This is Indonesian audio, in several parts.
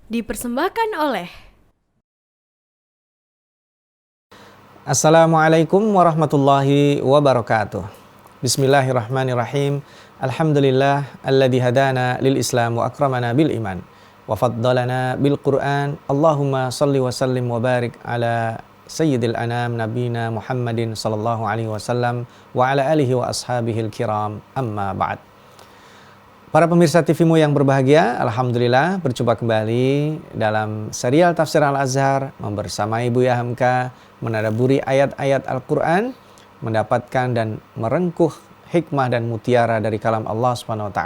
Dipersembahkan oleh Assalamualaikum warahmatullahi wabarakatuh. Bismillahirrahmanirrahim. Alhamdulillah alladzi hadana lil Islam wa akramana bil iman wa faddalana bil Qur'an. Allahumma salli wa sallim wa barik ala sayyidil anam nabina Muhammadin sallallahu alaihi wasallam wa ala alihi wa ashabihil kiram. Amma ba'd. Para pemirsa TVmu yang berbahagia, alhamdulillah berjumpa kembali dalam serial Tafsir Al-Azhar membersamai Buya Hamka menadaburi ayat-ayat Al-Quran, mendapatkan dan merengkuh hikmah dan mutiara dari kalam Allah SWT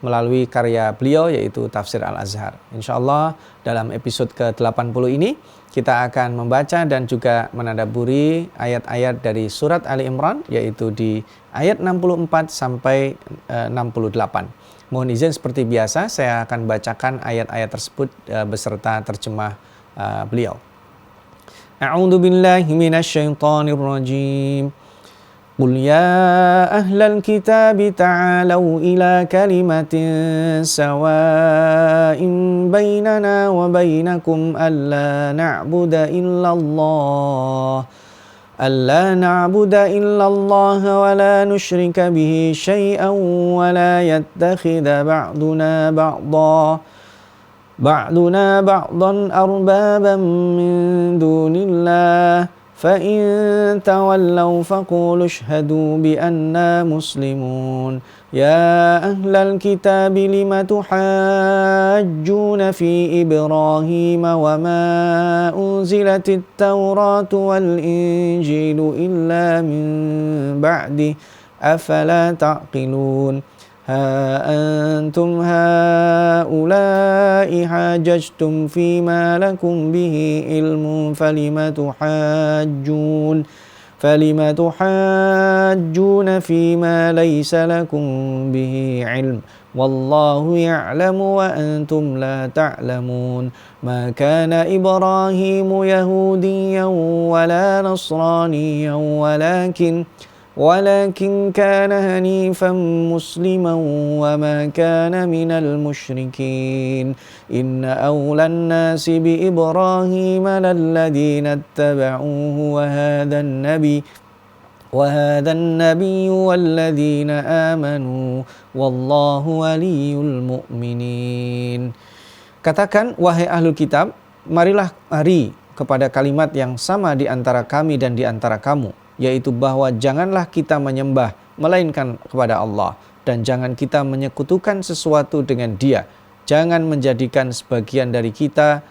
melalui karya beliau yaitu Tafsir Al-Azhar. InsyaAllah dalam episode ke-80 ini kita akan membaca dan juga menadaburi ayat-ayat dari surat Ali Imran yaitu di ayat 64 sampai 68. Mohon izin seperti biasa saya akan bacakan ayat-ayat tersebut beserta terjemah beliau. A'udzu billahi minasyaitonir rajim. Qul ya ahlal kitab ta'alu ila kalimatin sawa'in bainana wa bainakum alla na'budu illallah ألا نعبد إلا الله ولا نشرك به شيئا ولا يتخذ بعضنا بعضا أربابا من دون الله فإن تولوا فقولوا اشهدوا بأننا مسلمون يا أهل الكتاب لم تحاجون في إبراهيم وما أنزلت التوراة والإنجيل إلا من بعده أفلا تعقلون ها أنتم هؤلاء حاججتم فيما لكم به علم فلم تحاجون فيما ليس لكم به علم والله يعلم وأنتم لا تعلمون ما كان إبراهيم يهوديا ولا نصرانيا ولكن كان هنيفا مسلما وما كان من المشركين إن أولى الناس بإبراهيم للذين اتبعوه وهذا النبي والذين آمنوا والله ولي المؤمنين. Katakan, wahai ahlul kitab, marilah mari kepada kalimat yang sama di antara kami dan di antara kamu, yaitu bahwa janganlah kita menyembah melainkan kepada Allah dan jangan kita menyekutukan sesuatu dengan Dia. Jangan menjadikan sebagian dari kita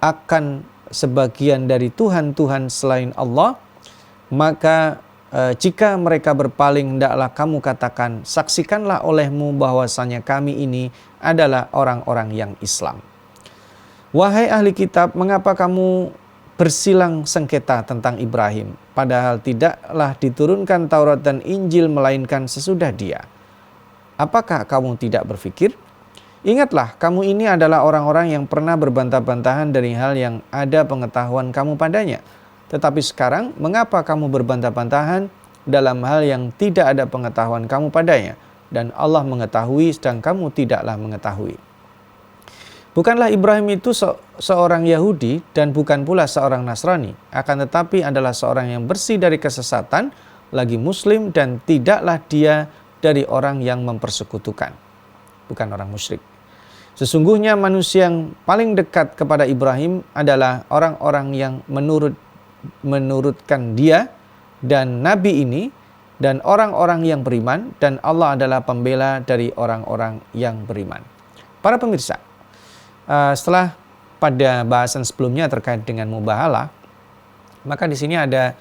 akan sebagian dari Tuhan-Tuhan selain Allah. Maka jika mereka berpaling, hendaklah kamu katakan, saksikanlah olehmu bahwasanya kami ini adalah orang-orang yang Islam. Wahai ahli kitab, mengapa kamu bersilang sengketa tentang Ibrahim, padahal tidaklah diturunkan Taurat dan Injil melainkan sesudah dia? Apakah kamu tidak berpikir? Ingatlah, kamu ini adalah orang-orang yang pernah berbantah-bantahan dari hal yang ada pengetahuan kamu padanya. Tetapi sekarang, mengapa kamu berbantah-bantahan dalam hal yang tidak ada pengetahuan kamu padanya? Dan Allah mengetahui, sedang kamu tidaklah mengetahui. Bukanlah Ibrahim itu seorang Yahudi dan bukan pula seorang Nasrani, akan tetapi adalah seorang yang bersih dari kesesatan, lagi Muslim, dan tidaklah dia dari orang yang mempersekutukan, bukan orang musyrik. Sesungguhnya manusia yang paling dekat kepada Ibrahim adalah orang-orang yang menurutkan dia dan Nabi ini dan orang-orang yang beriman, dan Allah adalah pembela dari orang-orang yang beriman. Para pemirsa, setelah pada bahasan sebelumnya terkait dengan mubahalah, maka di sini ada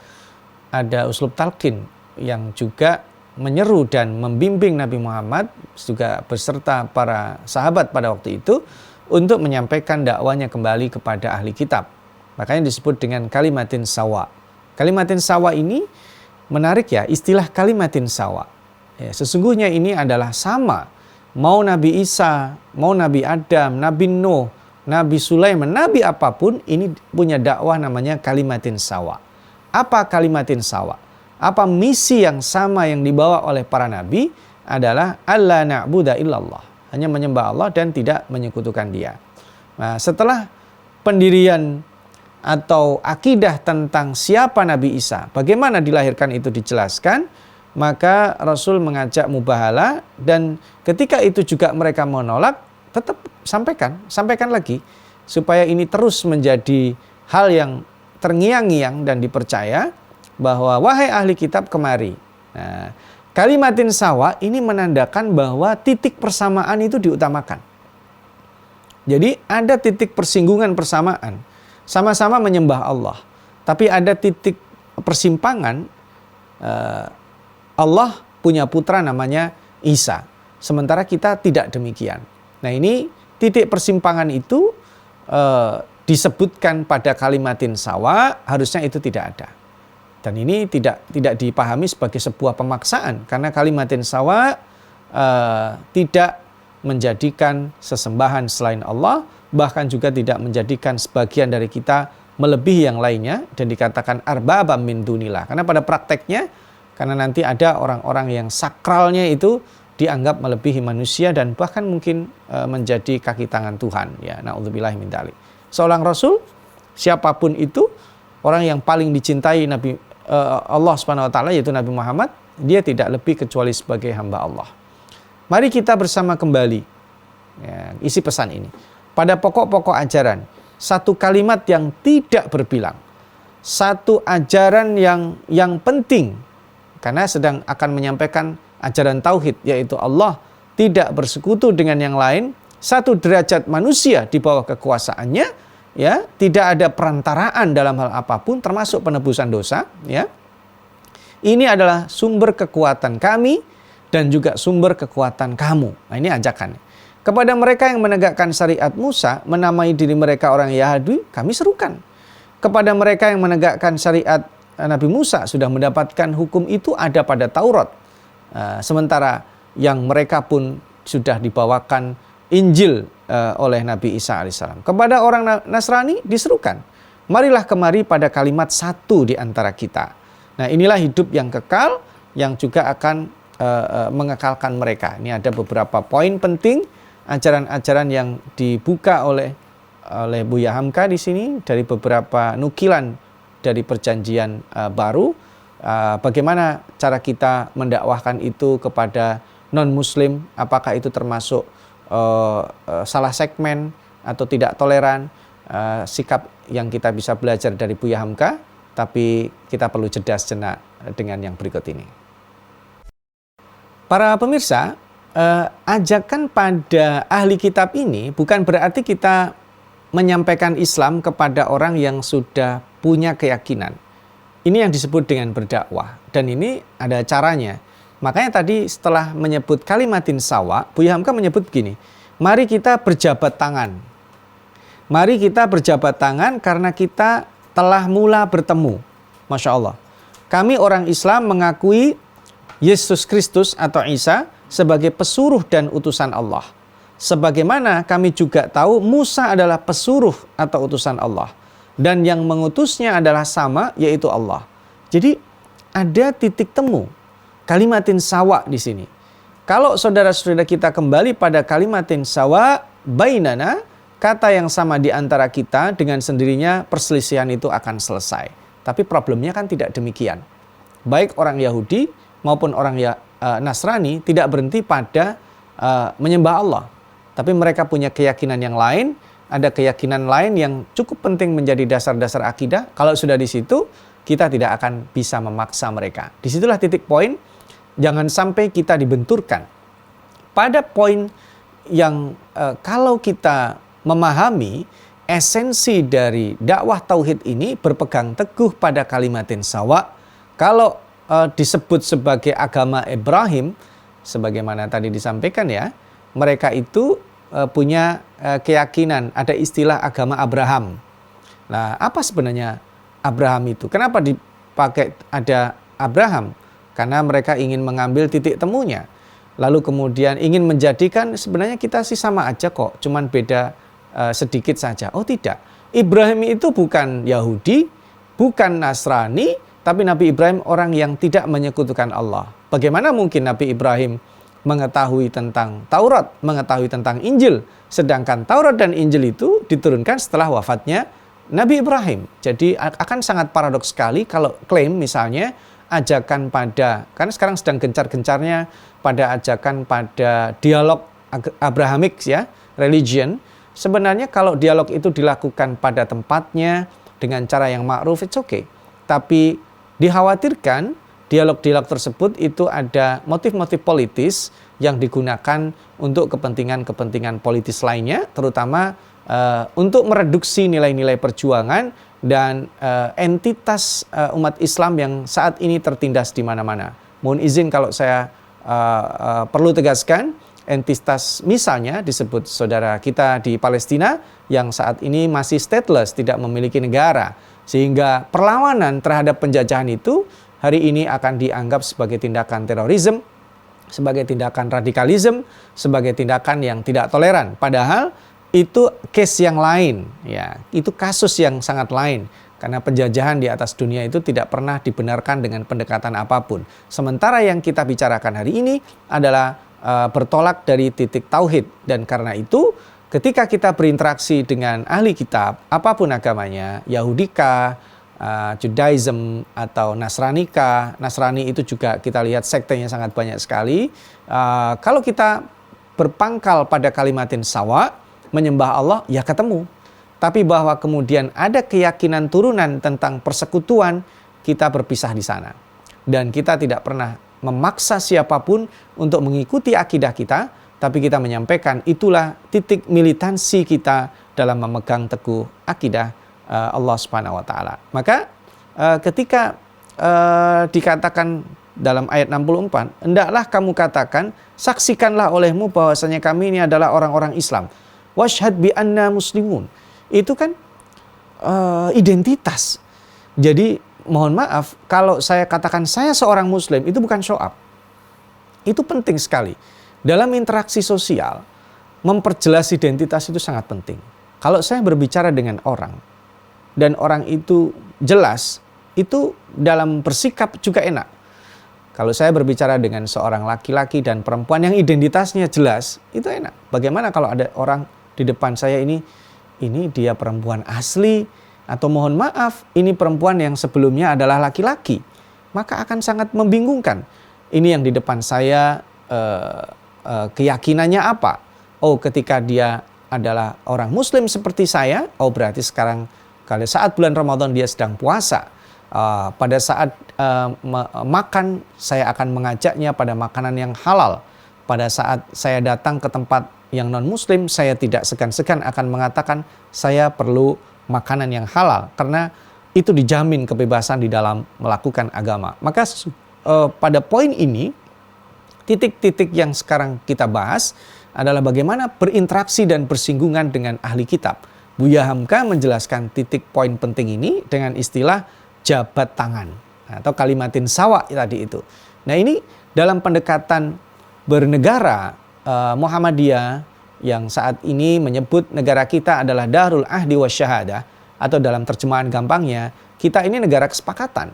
uslub talqin yang juga menyeru dan membimbing Nabi Muhammad juga beserta para sahabat pada waktu itu untuk menyampaikan dakwanya kembali kepada ahli kitab. Makanya disebut dengan kalimatin sawa. Kalimatin sawa ini menarik ya, istilah kalimatin sawa. Ya, sesungguhnya ini adalah sama. Mau Nabi Isa, mau Nabi Adam, Nabi Nuh, Nabi Sulaiman, Nabi apapun, ini punya dakwah namanya kalimatin sawa. Apa kalimatin sawa? Apa misi yang sama yang dibawa oleh para nabi? Adalah alla na'budu illallah, hanya menyembah Allah dan tidak menyekutukan Dia. Nah, setelah pendirian atau akidah tentang siapa Nabi Isa, bagaimana dilahirkan itu dijelaskan, maka Rasul mengajak mubahalah, dan ketika itu juga mereka menolak, tetap sampaikan lagi supaya ini terus menjadi hal yang terngiang-ngiang dan dipercaya bahwa wahai ahli kitab kemari. Nah, kalimatin sawa ini menandakan bahwa titik persamaan itu diutamakan. Jadi ada titik persinggungan persamaan, sama-sama menyembah Allah. Tapi ada titik persimpangan, Allah punya putra namanya Isa. Sementara kita tidak demikian. Nah, ini titik persimpangan itu disebutkan pada kalimatin sawa, harusnya itu tidak ada. Dan ini tidak dipahami sebagai sebuah pemaksaan, karena kalimatin sawa tidak menjadikan sesembahan selain Allah, bahkan juga tidak menjadikan sebagian dari kita melebihi yang lainnya dan dikatakan arbabam min dunillah. Karena pada prakteknya, karena nanti ada orang-orang yang sakralnya itu dianggap melebihi manusia dan bahkan mungkin menjadi kaki tangan Tuhan, ya, naudzubillahi min dzalik. Seorang rasul, siapapun itu, orang yang paling dicintai Nabi Allah Subhanahu wa taala yaitu Nabi Muhammad, dia tidak lebih kecuali sebagai hamba Allah. Mari kita bersama kembali, ya, isi pesan ini pada pokok-pokok ajaran, satu kalimat yang tidak berbilang, satu ajaran yang penting, karena sedang akan menyampaikan ajaran tauhid, yaitu Allah tidak bersekutu dengan yang lain, satu derajat manusia di bawah kekuasaannya, ya, tidak ada perantaraan dalam hal apapun termasuk penebusan dosa, ya. Ini adalah sumber kekuatan kami dan juga sumber kekuatan kamu. Nah, ini ajakan. Kepada mereka yang menegakkan syariat Musa, menamai diri mereka orang Yahudi, kami serukan. Kepada mereka yang menegakkan syariat Nabi Musa, sudah mendapatkan hukum itu ada pada Taurat. Sementara yang mereka pun sudah dibawakan Injil oleh Nabi Isa alaihissalam. Kepada orang Nasrani diserukan, marilah kemari pada kalimat satu di antara kita. Nah, inilah hidup yang kekal yang juga akan mengekalkan mereka. Ini ada beberapa poin penting ajaran-ajaran yang dibuka oleh Buya Hamka di sini dari beberapa nukilan dari perjanjian baru. Bagaimana cara kita mendakwahkan itu kepada non-muslim, apakah itu termasuk salah segmen atau tidak toleran, sikap yang kita bisa belajar dari Buya Hamka. Tapi kita perlu jeda sejenak dengan yang berikut ini. Para pemirsa, ajakan pada ahli kitab ini bukan berarti kita menyampaikan Islam kepada orang yang sudah punya keyakinan. Ini yang disebut dengan berdakwah, dan ini ada caranya. Makanya tadi setelah menyebut kalimatin sawa, Buya Hamka menyebut begini, mari kita berjabat tangan. Mari kita berjabat tangan karena kita telah mula bertemu. Masya Allah. Kami orang Islam mengakui Yesus Kristus atau Isa sebagai pesuruh dan utusan Allah. Sebagaimana kami juga tahu Musa adalah pesuruh atau utusan Allah. Dan yang mengutusnya adalah sama, yaitu Allah. Jadi ada titik temu kalimatin sawa di sini. Kalau saudara-saudara kita kembali pada kalimatin sawa bainana, kata yang sama di antara kita, dengan sendirinya perselisihan itu akan selesai. Tapi problemnya kan tidak demikian. Baik orang Yahudi maupun orang Nasrani tidak berhenti pada menyembah Allah. Tapi mereka punya keyakinan yang lain, ada keyakinan lain yang cukup penting menjadi dasar-dasar akidah. Kalau sudah di situ, kita tidak akan bisa memaksa mereka. Disitulah titik poin, jangan sampai kita dibenturkan. Pada poin yang kalau kita memahami esensi dari dakwah tauhid ini berpegang teguh pada kalimatin sawa. Kalau disebut sebagai agama Ibrahim, sebagaimana tadi disampaikan ya, mereka itu punya keyakinan, ada istilah agama Abraham. Nah, apa sebenarnya Abraham itu? Kenapa dipakai ada Abraham? Karena mereka ingin mengambil titik temunya. Lalu kemudian ingin menjadikan sebenarnya kita sih sama aja kok, cuman beda sedikit saja. Oh tidak, Ibrahim itu bukan Yahudi, bukan Nasrani, tapi Nabi Ibrahim orang yang tidak menyekutukan Allah. Bagaimana mungkin Nabi Ibrahim mengetahui tentang Taurat, mengetahui tentang Injil, Sedangkan Taurat dan Injil itu diturunkan setelah wafatnya Nabi Ibrahim. Jadi akan sangat paradoks sekali kalau klaim misalnya ajakan pada, karena sekarang sedang gencar-gencarnya pada ajakan pada dialog Abrahamic ya, religion. Sebenarnya kalau dialog itu dilakukan pada tempatnya dengan cara yang ma'ruf, it's okay. Tapi dikhawatirkan dialog-dialog tersebut itu ada motif-motif politis yang digunakan untuk kepentingan-kepentingan politis lainnya, terutama untuk mereduksi nilai-nilai perjuangan dan entitas umat Islam yang saat ini tertindas di mana-mana. Mohon izin kalau saya perlu tegaskan, entitas misalnya disebut saudara kita di Palestina yang saat ini masih stateless, tidak memiliki negara, sehingga perlawanan terhadap penjajahan itu hari ini akan dianggap sebagai tindakan terorisme, sebagai tindakan radikalisme, sebagai tindakan yang tidak toleran. Padahal itu case yang lain, ya, itu kasus yang sangat lain. Karena penjajahan di atas dunia itu tidak pernah dibenarkan dengan pendekatan apapun. Sementara yang kita bicarakan hari ini adalah bertolak dari titik tauhid. Dan karena itu ketika kita berinteraksi dengan ahli kitab, apapun agamanya, Yahudika, Judaism atau Nasranika, Nasrani itu juga kita lihat sektenya sangat banyak sekali. Kalau kita berpangkal pada kalimatin sawa, menyembah Allah, ya ketemu. Tapi bahwa kemudian ada keyakinan turunan tentang persekutuan, kita berpisah di sana. Dan kita tidak pernah memaksa siapapun untuk mengikuti akidah kita, tapi kita menyampaikan itulah titik militansi kita dalam memegang teguh akidah Allah Subhanahu wa taala. Maka ketika dikatakan dalam ayat 64, hendaklah kamu katakan, saksikanlah olehmu bahwasanya kami ini adalah orang-orang Islam. Washhad bi anna muslimun. Itu kan identitas. Jadi mohon maaf kalau saya katakan saya seorang muslim, itu bukan show up. Itu penting sekali. Dalam interaksi sosial, memperjelas identitas itu sangat penting. Kalau saya berbicara dengan orang dan orang itu jelas, itu dalam bersikap juga enak. Kalau saya berbicara dengan seorang laki-laki dan perempuan yang identitasnya jelas, itu enak. Bagaimana kalau ada orang di depan saya ini dia perempuan asli, atau mohon maaf, ini perempuan yang sebelumnya adalah laki-laki, maka akan sangat membingungkan. Ini yang di depan saya keyakinannya apa? Oh, ketika dia adalah orang muslim seperti saya, oh berarti sekarang kalau saat bulan Ramadan dia sedang puasa. Pada saat makan, saya akan mengajaknya pada makanan yang halal. Pada saat saya datang ke tempat yang non-muslim, saya tidak segan-segan akan mengatakan saya perlu makanan yang halal. Karena itu dijamin kebebasan di dalam melakukan agama. Maka pada poin ini, titik-titik yang sekarang kita bahas adalah bagaimana berinteraksi dan bersinggungan dengan ahli kitab. Buya Hamka menjelaskan titik poin penting ini dengan istilah jabat tangan atau kalimatin sawa tadi itu. Nah ini dalam pendekatan bernegara, Muhammadiyah yang saat ini menyebut negara kita adalah Darul Ahdi Wasyahadah, atau dalam terjemahan gampangnya, kita ini negara kesepakatan.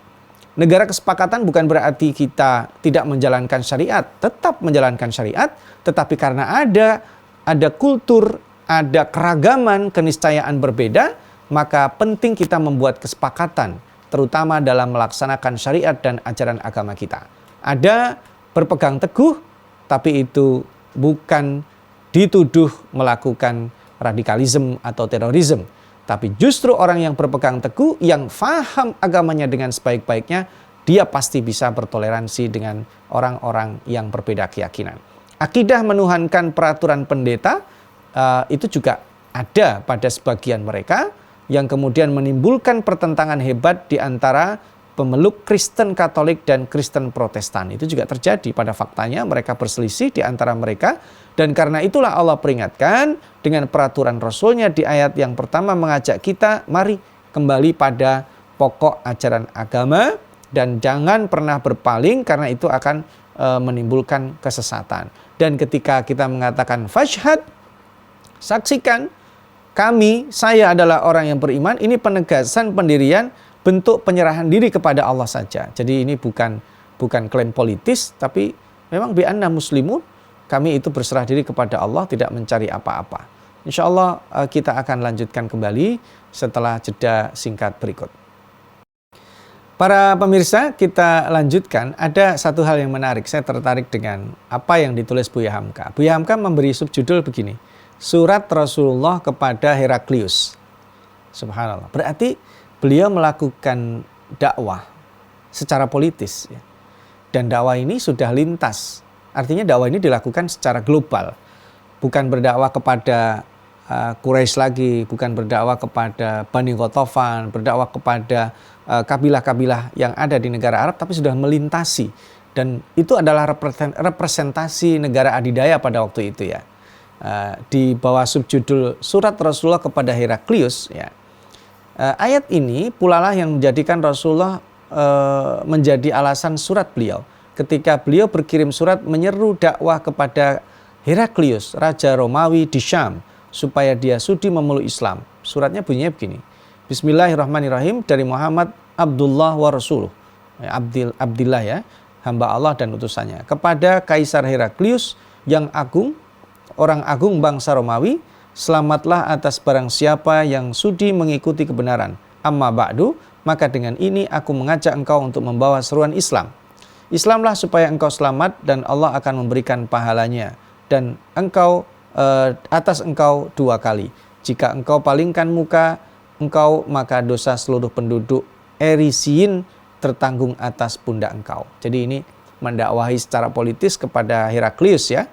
Negara kesepakatan bukan berarti kita tidak menjalankan syariat, tetap menjalankan syariat, tetapi karena ada kultur, ada keragaman, keniscayaan berbeda, maka penting kita membuat kesepakatan, terutama dalam melaksanakan syariat dan ajaran agama kita. Ada berpegang teguh, tapi itu bukan dituduh melakukan radikalisme atau terorisme. Tapi justru orang yang berpegang teguh, yang faham agamanya dengan sebaik-baiknya, dia pasti bisa bertoleransi dengan orang-orang yang berbeda keyakinan. Akidah menuhankan peraturan pendeta, itu juga ada pada sebagian mereka, yang kemudian menimbulkan pertentangan hebat di antara pemeluk Kristen Katolik dan Kristen Protestan. Itu juga terjadi pada faktanya, mereka berselisih di antara mereka. Dan karena itulah Allah peringatkan dengan peraturan Rasulnya di ayat yang pertama mengajak kita, mari kembali pada pokok ajaran agama dan jangan pernah berpaling karena itu akan menimbulkan kesesatan. Dan ketika kita mengatakan fashhad, saksikan, saya adalah orang yang beriman, ini penegasan pendirian bentuk penyerahan diri kepada Allah saja. Jadi ini bukan klaim politis, tapi memang bi anna muslimun, kami itu berserah diri kepada Allah, tidak mencari apa-apa. Insya Allah kita akan lanjutkan kembali setelah jeda singkat berikut. Para pemirsa, kita lanjutkan. Ada satu hal yang menarik. Saya tertarik dengan apa yang ditulis Buya Hamka. Buya Hamka memberi subjudul begini, Surat Rasulullah kepada Heraklius. Subhanallah. Berarti beliau melakukan dakwah secara politis. Dan dakwah ini sudah lintas. Artinya dakwah ini dilakukan secara global. Bukan berdakwah kepada Quraisy lagi, bukan berdakwah kepada Bani Ghatafan, berdakwah kepada kabilah-kabilah yang ada di negara Arab, tapi sudah melintasi. Dan itu adalah representasi negara adidaya pada waktu itu ya. Di bawah subjudul Surat Rasulullah kepada Heraklius ya. Ayat ini pula lah yang menjadikan Rasulullah menjadi alasan surat beliau. Ketika beliau berkirim surat menyeru dakwah kepada Heraklius, Raja Romawi di Syam, supaya dia sudi memeluk Islam. Suratnya bunyinya begini. Bismillahirrahmanirrahim, dari Muhammad Abdullah wa Rasuluh. Abdillah ya, hamba Allah dan utusannya. Kepada Kaisar Heraklius yang agung, orang agung bangsa Romawi, selamatlah atas barang siapa yang sudi mengikuti kebenaran. Amma ba'du, maka dengan ini aku mengajak engkau untuk membawa seruan Islam. Islamlah supaya engkau selamat dan Allah akan memberikan pahalanya. Dan engkau atas engkau 2 kali. Jika engkau palingkan muka engkau, maka dosa seluruh penduduk Erisin tertanggung atas pundak engkau. Jadi ini mendakwahi secara politis kepada Heraklius ya.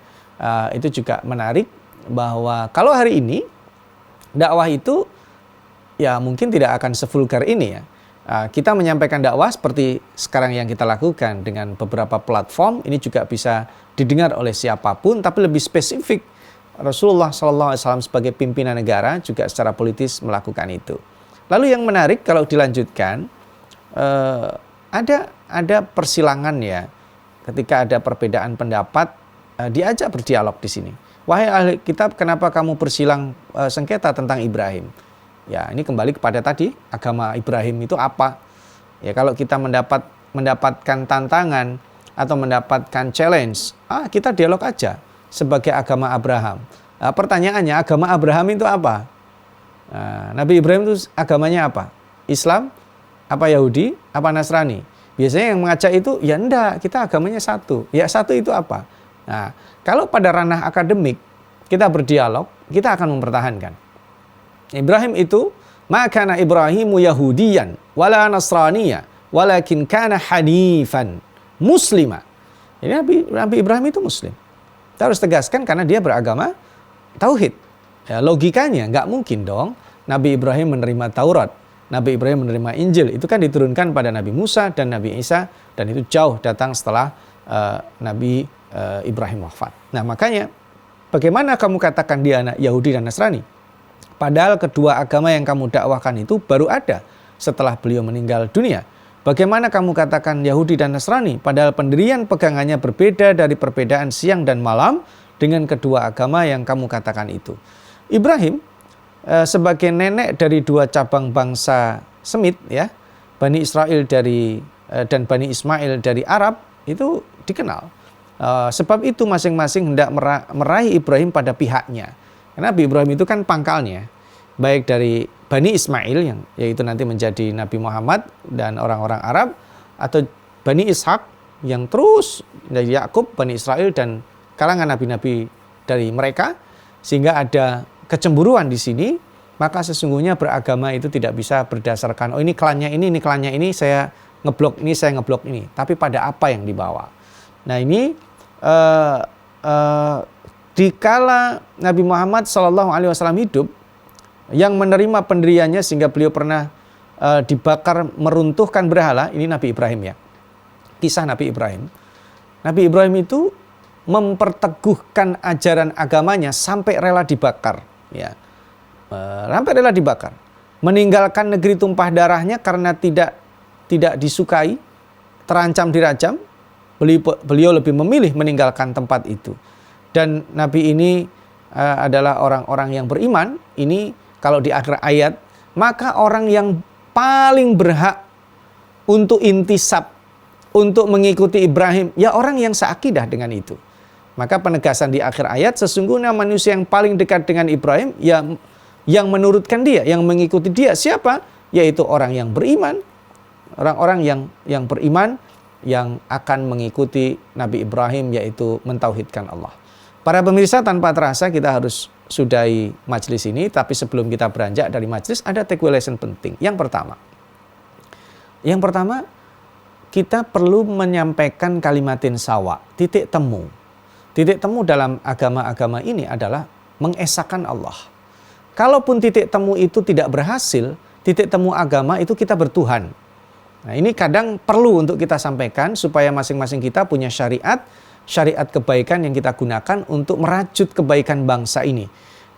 Itu juga menarik bahwa kalau hari ini dakwah itu ya mungkin tidak akan sevulgar ini ya. Kita menyampaikan dakwah seperti sekarang yang kita lakukan dengan beberapa platform, ini juga bisa didengar oleh siapapun, tapi lebih spesifik Rasulullah SAW sebagai pimpinan negara juga secara politis melakukan itu. Lalu yang menarik kalau dilanjutkan, ada persilangan ya, ketika ada perbedaan pendapat, diajak berdialog di sini. Wahai ahli kitab, kenapa kamu bersilang sengketa tentang Ibrahim? Ya, ini kembali kepada tadi, agama Ibrahim itu apa? Ya, kalau kita mendapatkan tantangan atau mendapatkan challenge, kita dialog aja sebagai agama Abraham. Pertanyaannya, agama Abraham itu apa? Nabi Ibrahim itu agamanya apa? Islam? Apa Yahudi? Apa Nasrani? Biasanya yang mengajak itu, ya enggak, kita agamanya satu. Ya satu itu apa? Nah, kalau pada ranah akademik, kita berdialog, kita akan mempertahankan. Ibrahim itu, maka Ibrahimu Yahudiyan, wala Nasraniya, walakin kana hanifan, muslima. Jadi Nabi Ibrahim itu muslim. Kita harus tegaskan karena dia beragama tauhid. Ya, logikanya nggak mungkin dong Nabi Ibrahim menerima Taurat, Nabi Ibrahim menerima Injil. Itu kan diturunkan pada Nabi Musa dan Nabi Isa, dan itu jauh datang setelah Nabi Ibrahim wafat. Nah makanya bagaimana kamu katakan dia anak Yahudi dan Nasrani? Padahal kedua agama yang kamu dakwahkan itu baru ada setelah beliau meninggal dunia. Bagaimana kamu katakan Yahudi dan Nasrani? Padahal pendirian pegangannya berbeda dari perbedaan siang dan malam dengan kedua agama yang kamu katakan itu. Ibrahim sebagai nenek dari 2 cabang bangsa Semit ya, Bani Israel dan Bani Ismail dari Arab, itu dikenal. Sebab itu masing-masing hendak meraih Ibrahim pada pihaknya. Karena Nabi Ibrahim itu kan pangkalnya, baik dari Bani Ismail yang yaitu nanti menjadi Nabi Muhammad dan orang-orang Arab, atau Bani Ishak yang terus dari Yakub, Bani Israel dan kalangan nabi-nabi dari mereka, sehingga ada kecemburuan di sini. Maka sesungguhnya beragama itu tidak bisa berdasarkan ini klannya ini klannya ini, saya ngeblok ini, saya ngeblok ini, tapi pada apa yang dibawa. Nah ini dikala Nabi Muhammad SAW hidup, yang menerima pendiriannya sehingga beliau pernah dibakar meruntuhkan berhala, ini Nabi Ibrahim ya. Kisah Nabi Ibrahim. Nabi Ibrahim itu memperteguhkan ajaran agamanya sampai rela dibakar. Ya. Sampai rela dibakar. Meninggalkan negeri tumpah darahnya karena tidak disukai, terancam dirajam. Beliau lebih memilih meninggalkan tempat itu. Dan Nabi ini adalah orang-orang yang beriman. Ini kalau di akhir ayat, maka orang yang paling berhak untuk intisab, untuk mengikuti Ibrahim, ya orang yang seakidah dengan itu. Maka penegasan di akhir ayat, sesungguhnya manusia yang paling dekat dengan Ibrahim yang menurutkan dia, yang mengikuti dia siapa? Yaitu orang yang beriman. Orang-orang yang beriman yang akan mengikuti Nabi Ibrahim, yaitu mentauhidkan Allah. Para pemirsa, tanpa terasa kita harus sudahi majelis ini, tapi sebelum kita beranjak dari majelis ada takeaway lesson penting. Yang pertama, kita perlu menyampaikan kalimatin sawa, titik temu. Titik temu dalam agama-agama ini adalah mengesahkan Allah. Kalaupun titik temu itu tidak berhasil, titik temu agama itu kita bertuhan. Nah, ini kadang perlu untuk kita sampaikan supaya masing-masing kita punya syariat kebaikan yang kita gunakan untuk merajut kebaikan bangsa ini.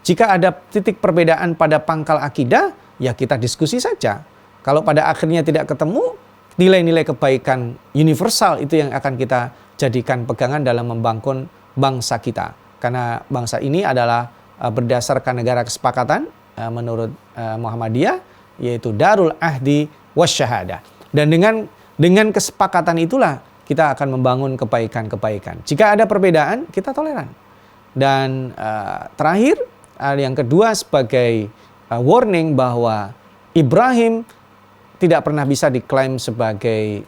Jika ada titik perbedaan pada pangkal akidah, ya kita diskusi saja. Kalau pada akhirnya tidak ketemu, nilai-nilai kebaikan universal itu yang akan kita jadikan pegangan dalam membangun bangsa kita. Karena bangsa ini adalah berdasarkan negara kesepakatan menurut Muhammadiyah, yaitu Darul Ahdi Wasyahadah. Dan dengan kesepakatan itulah kita akan membangun kebaikan-kebaikan. Jika ada perbedaan, kita toleran. Dan terakhir, yang kedua sebagai warning bahwa Ibrahim tidak pernah bisa diklaim sebagai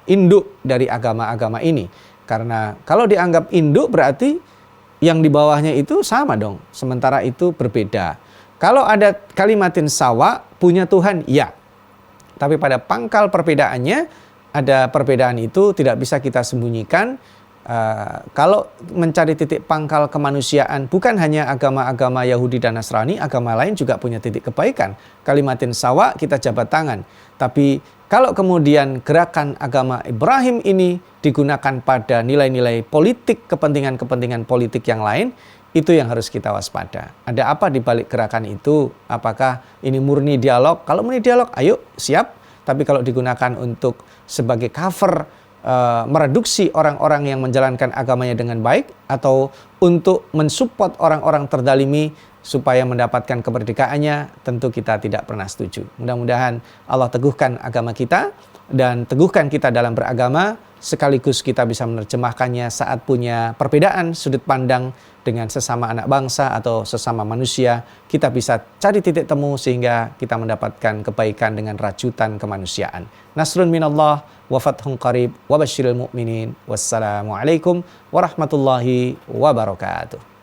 induk dari agama-agama ini. Karena kalau dianggap induk berarti yang di bawahnya itu sama dong. Sementara itu berbeda. Kalau ada kalimatin sawa, punya Tuhan, ya. Tapi pada pangkal perbedaannya, ada perbedaan itu tidak bisa kita sembunyikan. Kalau mencari titik pangkal kemanusiaan, bukan hanya agama-agama Yahudi dan Nasrani, agama lain juga punya titik kebaikan. Kalimatin sawa, kita jabat tangan. Tapi kalau kemudian gerakan agama Ibrahim ini digunakan pada nilai-nilai politik, kepentingan-kepentingan politik yang lain, itu yang harus kita waspada. Ada apa di balik gerakan itu? Apakah ini murni dialog? Kalau murni dialog, ayo siap. Tapi kalau digunakan untuk sebagai cover, mereduksi orang-orang yang menjalankan agamanya dengan baik, atau untuk mensupport orang-orang terdalimi supaya mendapatkan kemerdekaannya, tentu kita tidak pernah setuju. Mudah-mudahan Allah teguhkan agama kita dan teguhkan kita dalam beragama, sekaligus kita bisa menerjemahkannya saat punya perbedaan sudut pandang dengan sesama anak bangsa atau sesama manusia. Kita bisa cari titik temu sehingga kita mendapatkan kebaikan dengan rajutan kemanusiaan. Nasrun minallah wa fathun qarib wa basyiril mu'minin. Wassalamualaikum warahmatullahi wabarakatuh.